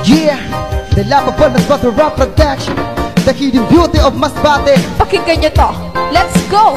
Yeah, the lovable Masbate Rap Production, the hidden beauty of Masbate. Pakinggan nyo to, let's go!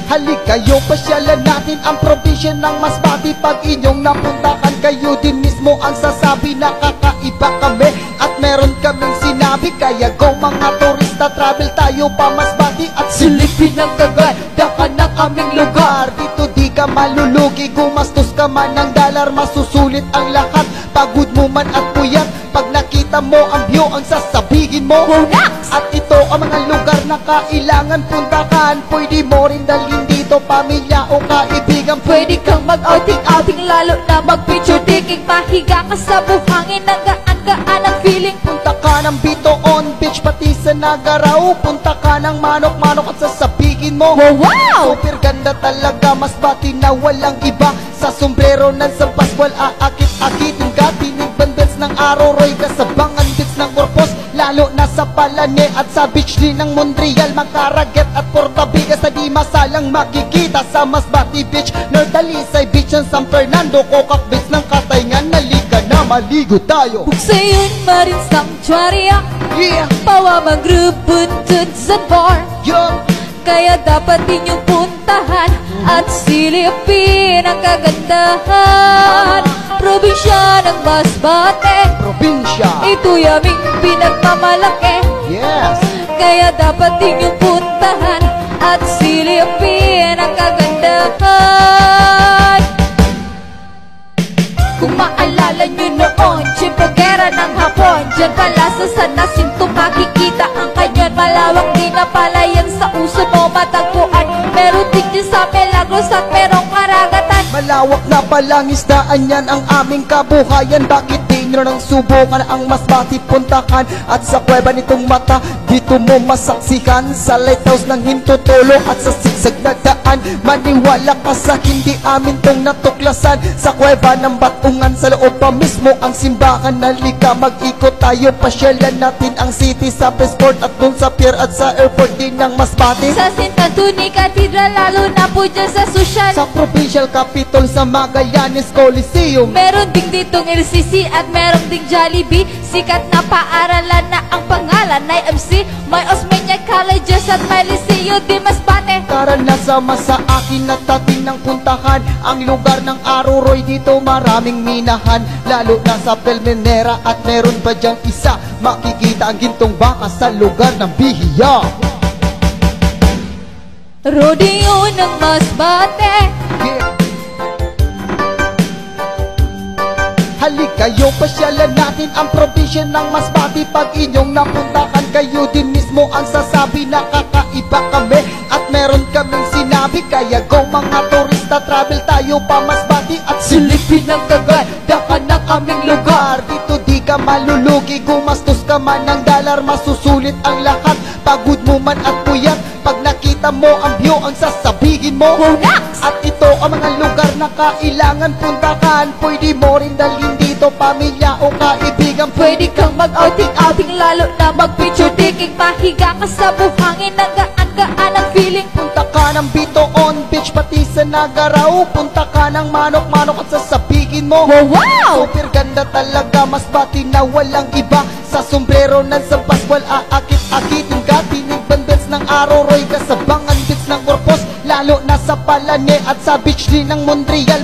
Halikayo, pasyalan natin ang probinsya ng Masbate. Pag inyong napuntahan, kayo din mismo ang sasabi na kakaiba kami at meron kaming sinabi. Kaya go mga turista, travel tayo pa Masbate at silipin ang kagandahan ng aming lugar. Dito di ka malulugi, gumastos ka man ng dollar, masusulit ang lahat. Pagod mo man at puyat, pag nakita mo ang view, ang sasabihin mo, Go next! At ito ang mga lugar na kailangan puntahan. Pwede mo rin dalhin dito pamilya o kaibigan. Pwede kang mag-outing-outing, lalo na mag-picture taking. Mahiga ka sa buhangin, ang gaan-gaan ang feeling. Punta ka ng Bitoon Beach, pati sa Nagarao. Punta ka ng Manok-Manok at sasabihin mo, Wow! super ganda talaga Masbate na walang iba. Sa sombrero ng San Pascual, aakit-akitin ka. Tinigbandes ng Aroroy, kasabangan bits ng Corpus, lalo na sa Palane at sa beach din ng Montreal. Makaraget at Portabigas na di masalang makikita sa Masbate Beach. Nordalisay Beach ng San Fernando, Cocac Beach ng Katayngan. Nalika na maligo tayo. Buksayon marin sanctuary, Yeah, pawa mag-group buntun sa bar. yo, Kaya dapat inyong puntahan at silipin ang kagandahan. Probinsya ng Masbate, probinsya. ito'y aming pinagmamalaki. Yes, Kaya dapat inyong puntahan at silipin ang kagandahan. Kung maalala nyo noon, Chimpogera ng Hapon, dyan pala sa San Jacinto makikita ang kanyon. Malawak din na palayan sa uso mo matagpuan. Meron din dyan sa Milagros at merong karagatan. malawak na palang isdaan yan ang aming kabuhayan. Bakit di nyo nang subukan ang Masbate puntahan? At sa kuweba nitong mata, dito mo masaksihan. Sa lighthouse ng Hintutulong at sa sigsag na daan, maniwala ka sa hindi amin tong natuklasan. Sa kuweba ng Batungan, sa loob pa mismo ang simbahan. Nalika mag-ikot tayo, pasyalan natin ang city sa Presport at dun sa pier at sa airport din ng Masbate. Sa Sintantuni Cathedral, lalo na po dyan sa Susyal. Sa Provincial Capitol, sa Magallanes Coliseum, Meron ding ditong LCC at meron ding Jollibee. Sikat na paaralan na ang pangalan ay MC. May Osmeña Colleges at may Liceo di Masbate. tara na sama sa akin at ating ng puntahan ang lugar ng Aroroy. Dito maraming minahan, lalo na sa Pelmenera. At meron pa dyang isa, makikita ang gintong baka sa lugar ng Bihiya. Rodeo ng Masbate, Yeah. Halikayo, pasyalan natin ang probinsya ng Masbate. Pag inyong napuntahan, kayo din mismo ang sasabi na kakaiba kami at meron kaming sinabi. Kaya go mga turista, travel tayo pa Masbate at silipin ang kagandahan ng aming lugar. Dito di ka malulugi, gumastos ka man ng dollar, masusulit ang lahat. Pagod mo man at puyat, pag nakita mo ang view, ang sasabihin mo, Go next! At ito ang mga lugar na kailangan puntahan. Pwede mo rin dalhin dito pamilya o kaibigan. Pwede kang mag-outing-outing, lalo na mag-picture taking. Mahiga ka sa buhangin, ang gaan-gaan ang feeling. Punta ka ng Bitoon Beach, pati sa Nagarao. Punta ka ng Manok-Manok at sasabihin mo, Wow! super ganda talaga Masbate na walang iba. Sa sombrero ng San Pascual, aakit-akitin ka. Tinigbandes ng Aroroy, kasabangan bits ng Corpus, lalo na sa Palane at sa beach din ng Montreal.